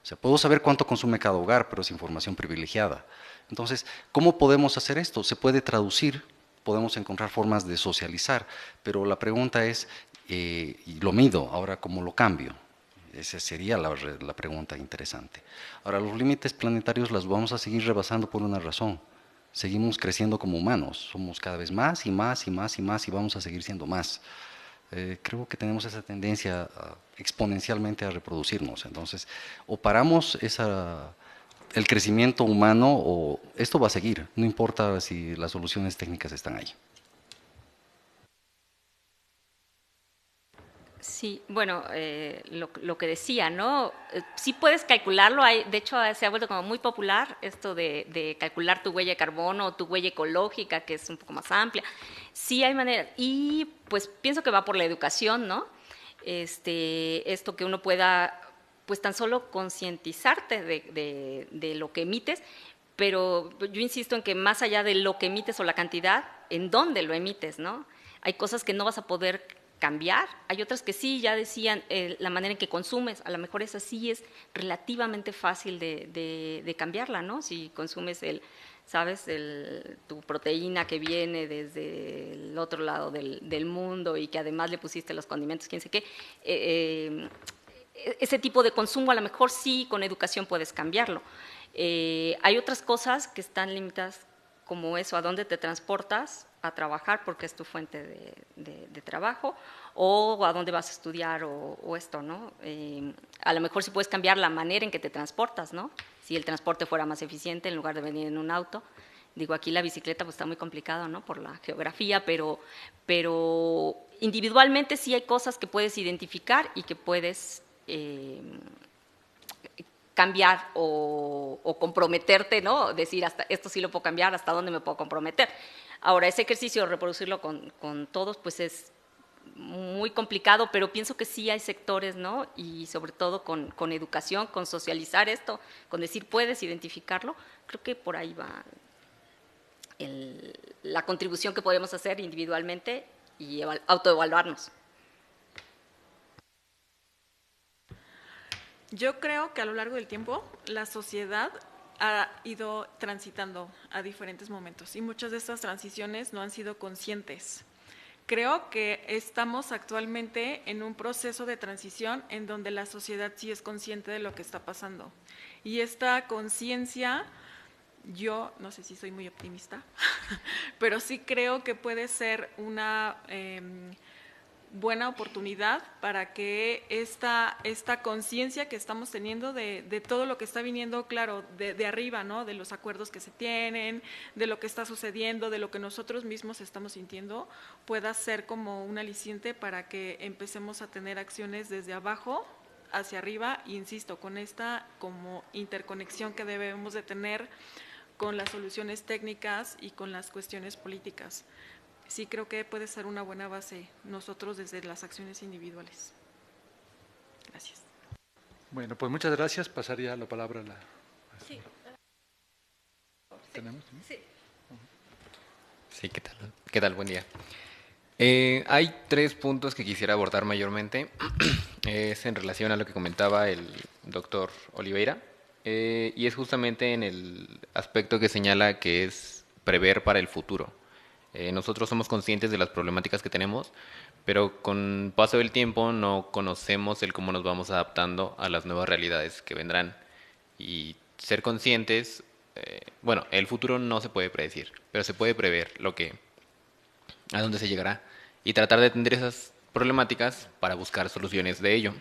O sea, puedo saber cuánto consume cada hogar, pero es información privilegiada. Entonces, ¿cómo podemos hacer esto? Se puede traducir, podemos encontrar formas de socializar, pero la pregunta es, y lo mido, ahora ¿cómo lo cambio? Esa sería la pregunta interesante. Ahora, los límites planetarios los vamos a seguir rebasando por una razón. Seguimos creciendo como humanos, somos cada vez más y más y más y más y vamos a seguir siendo más. Creo que tenemos esa tendencia exponencialmente a reproducirnos. Entonces, o paramos el crecimiento humano o esto va a seguir, no importa si las soluciones técnicas están ahí. Sí, bueno, lo que decía, ¿no? Sí puedes calcularlo, de hecho se ha vuelto como muy popular esto de calcular tu huella de carbono o tu huella ecológica, que es un poco más amplia. Sí hay maneras, y pues pienso que va por la educación, ¿no? Esto que uno pueda, pues tan solo concientizarte de lo que emites, pero yo insisto en que más allá de lo que emites o la cantidad, en dónde lo emites, ¿no? Hay cosas que no vas a poder cambiar, hay otras que sí, ya decían, la manera en que consumes, a lo mejor esa sí es relativamente fácil de cambiarla, ¿no? Si consumes ¿sabes? Tu proteína que viene desde el otro lado del mundo y que además le pusiste los condimentos, quién sé qué, ese tipo de consumo a lo mejor sí, con educación puedes cambiarlo. Hay otras cosas que están limitadas como eso, a dónde te transportas a trabajar porque es tu fuente de trabajo, o a dónde vas a estudiar o esto, ¿no? A lo mejor sí puedes cambiar la manera en que te transportas, ¿no? Si el transporte fuera más eficiente en lugar de venir en un auto. Digo, aquí la bicicleta pues está muy complicado, ¿no? Por la geografía, pero individualmente sí hay cosas que puedes identificar y que puedes cambiar o comprometerte, ¿no? Decir, hasta esto sí lo puedo cambiar, hasta dónde me puedo comprometer. Ahora, ese ejercicio, reproducirlo con todos, pues es muy complicado, pero pienso que sí hay sectores, ¿no? Y sobre todo con educación, con socializar esto, con decir puedes identificarlo, creo que por ahí va la contribución que podemos hacer individualmente y autoevaluarnos. Yo creo que a lo largo del tiempo la sociedad ha ido transitando a diferentes momentos y muchas de estas transiciones no han sido conscientes. Creo que estamos actualmente en un proceso de transición en donde la sociedad sí es consciente de lo que está pasando. Y esta conciencia, yo no sé si soy muy optimista, pero sí creo que puede ser una buena oportunidad para que esta conciencia que estamos teniendo de todo lo que está viniendo, claro, de arriba, ¿no? De los acuerdos que se tienen, de lo que está sucediendo, de lo que nosotros mismos estamos sintiendo, pueda ser como un aliciente para que empecemos a tener acciones desde abajo hacia arriba, e insisto, con esta como interconexión que debemos de tener con las soluciones técnicas y con las cuestiones políticas. Sí creo que puede ser una buena base nosotros desde las acciones individuales. Gracias. Bueno, pues muchas gracias. Pasaría la palabra a la... Sí. ¿Tenemos? Sí. Sí, ¿qué tal? ¿Qué tal? Buen día. Hay 3 puntos que quisiera abordar mayormente. Es en relación a lo que comentaba el doctor Oliveira, y es justamente en el aspecto que señala que es prever para el futuro. Nosotros somos conscientes de las problemáticas que tenemos, pero con paso del tiempo no conocemos el cómo nos vamos adaptando a las nuevas realidades que vendrán. Y ser conscientes, bueno, el futuro no se puede predecir, pero se puede prever a dónde se llegará y tratar de atender esas problemáticas para buscar soluciones de ello.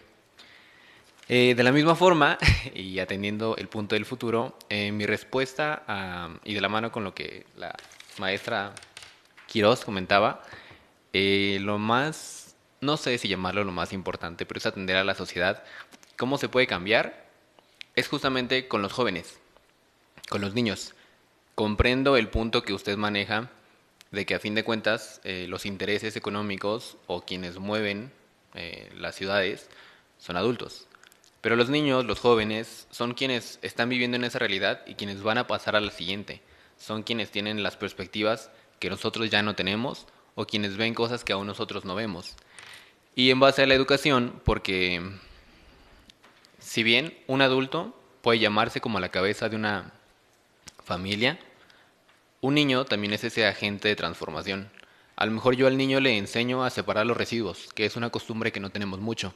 De la misma forma, y atendiendo el punto del futuro, mi respuesta, y de la mano con lo que la maestra Quirós comentaba, lo más, no sé si llamarlo lo más importante, pero es atender a la sociedad. ¿Cómo se puede cambiar? Es justamente con los jóvenes, con los niños. Comprendo el punto que usted maneja de que a fin de cuentas los intereses económicos o quienes mueven las ciudades son adultos. Pero los niños, los jóvenes, son quienes están viviendo en esa realidad y quienes van a pasar a la siguiente. Son quienes tienen las perspectivas que nosotros ya no tenemos o quienes ven cosas que aún nosotros no vemos. Y en base a la educación, porque si bien un adulto puede llamarse como la cabeza de una familia, un niño también es ese agente de transformación. A lo mejor yo al niño le enseño a separar los residuos, que es una costumbre que no tenemos mucho.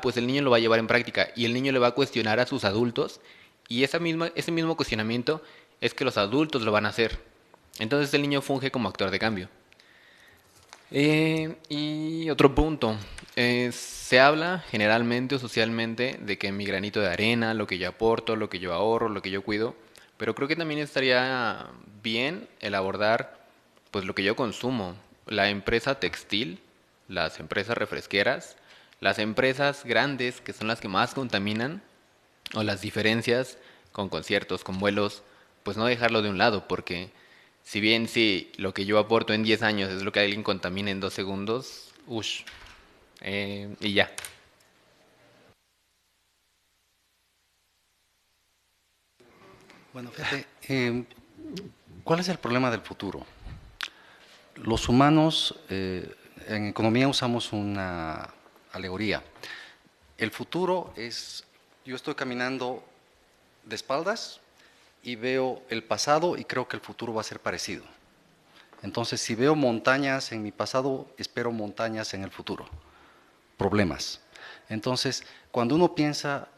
Pues el niño lo va a llevar en práctica y el niño le va a cuestionar a sus adultos y ese mismo cuestionamiento es que los adultos lo van a hacer. Entonces el niño funge como actor de cambio. Y otro punto, se habla generalmente o socialmente de que mi granito de arena, lo que yo aporto, lo que yo ahorro, lo que yo cuido, pero creo que también estaría bien el abordar pues lo que yo consumo. La empresa textil, las empresas refresqueras, las empresas grandes que son las que más contaminan, o las diferencias con conciertos, con vuelos, pues no dejarlo de un lado, porque si bien sí, lo que yo aporto en 10 años es lo que alguien contamina en 2 segundos, y ya. Bueno, fíjate, ¿cuál es el problema del futuro? Los humanos, en economía usamos una alegoría. El futuro es, yo estoy caminando de espaldas y veo el pasado y creo que el futuro va a ser parecido. Entonces, si veo montañas en mi pasado, espero montañas en el futuro. Problemas. Entonces, cuando uno piensa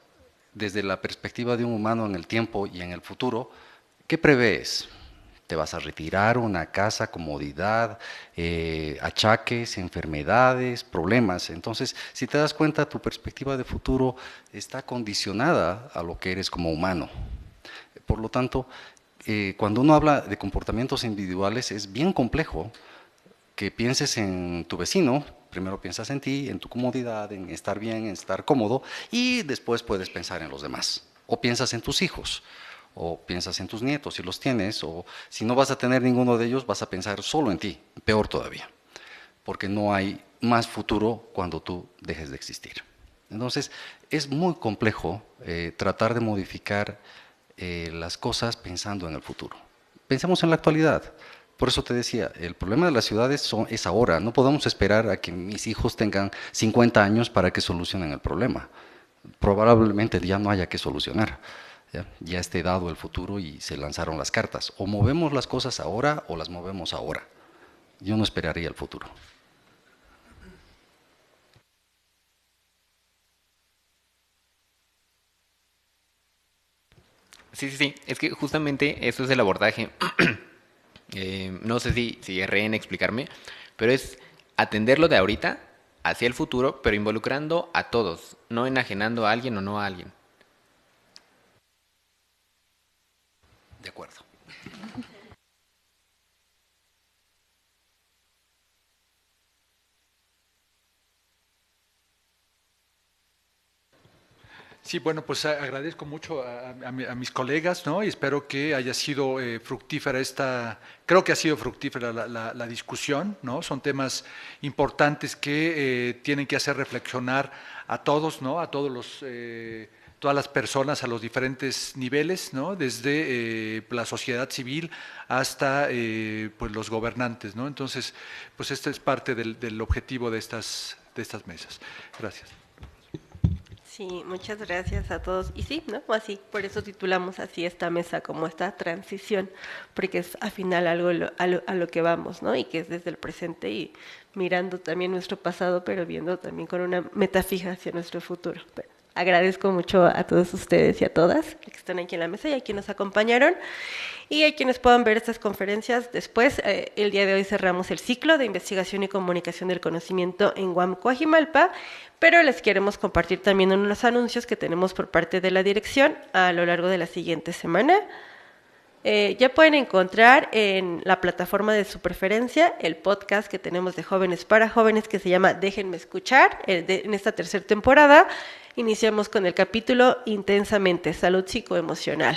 desde la perspectiva de un humano en el tiempo y en el futuro, ¿qué prevés? Te vas a retirar a una casa, comodidad, achaques, enfermedades, problemas. Entonces, si te das cuenta, tu perspectiva de futuro está condicionada a lo que eres como humano. Por lo tanto, cuando uno habla de comportamientos individuales, es bien complejo que pienses en tu vecino. Primero piensas en ti, en tu comodidad, en estar bien, en estar cómodo, y después puedes pensar en los demás. O piensas en tus hijos, o piensas en tus nietos si los tienes, o si no vas a tener ninguno de ellos, vas a pensar solo en ti, peor todavía, porque no hay más futuro cuando tú dejes de existir. Entonces, es muy complejo tratar de modificar las cosas pensando en el futuro. Pensemos en la actualidad. Por eso te decía, el problema de las ciudades es ahora. No podemos esperar a que mis hijos tengan 50 años para que solucionen el problema. Probablemente ya no haya que solucionar. Ya esté dado el futuro y se lanzaron las cartas. O movemos las cosas ahora o las movemos ahora. Yo no esperaría el futuro. Sí. Es que justamente eso es el abordaje. No sé si erré en explicarme, pero es atenderlo de ahorita hacia el futuro, pero involucrando a todos, no enajenando a alguien o no a alguien. De acuerdo. Sí, bueno, pues agradezco mucho a mis colegas, ¿no? Y espero que haya sido fructífera creo que ha sido fructífera la discusión, ¿no? Son temas importantes que tienen que hacer reflexionar a todos, ¿no? A todas las personas a los diferentes niveles, ¿no? Desde la sociedad civil hasta pues los gobernantes, ¿no? Entonces, pues este es parte del objetivo de estas mesas. Gracias. Sí, muchas gracias a todos. Y sí, ¿no? Así, por eso titulamos así esta mesa, como esta transición, porque es al final algo a lo que vamos, ¿no? Y que es desde el presente y mirando también nuestro pasado, pero viendo también con una meta fija hacia nuestro futuro. Pero agradezco mucho a todos ustedes y a todas que están aquí en la mesa y a quienes nos acompañaron. Y a quienes puedan ver estas conferencias después, el día de hoy cerramos el ciclo de investigación y comunicación del conocimiento en UAM Coajimalpa, pero les queremos compartir también unos anuncios que tenemos por parte de la dirección a lo largo de la siguiente semana. Ya pueden encontrar en la plataforma de su preferencia el podcast que tenemos de Jóvenes para Jóvenes que se llama Déjenme Escuchar. En esta tercera temporada iniciamos con el capítulo Intensamente, Salud Psicoemocional.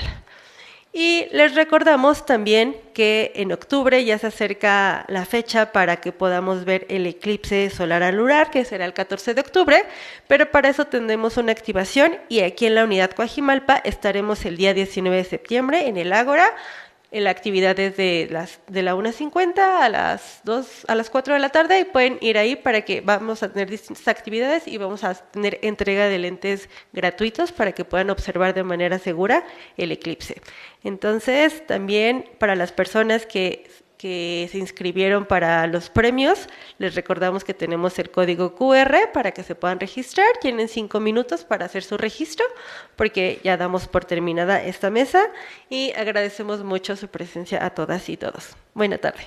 Y les recordamos también que en octubre ya se acerca la fecha para que podamos ver el eclipse solar anular, que será el 14 de octubre, pero para eso tendremos una activación y aquí en la unidad Coajimalpa estaremos el día 19 de septiembre en el Ágora. La actividad es de la 1:50 a las 4 de la tarde y pueden ir ahí para que vamos a tener distintas actividades y vamos a tener entrega de lentes gratuitos para que puedan observar de manera segura el eclipse. Entonces, también para las personas que se inscribieron para los premios, les recordamos que tenemos el código QR para que se puedan registrar. Tienen 5 minutos para hacer su registro, porque ya damos por terminada esta mesa y agradecemos mucho su presencia a todas y todos. Buena tarde.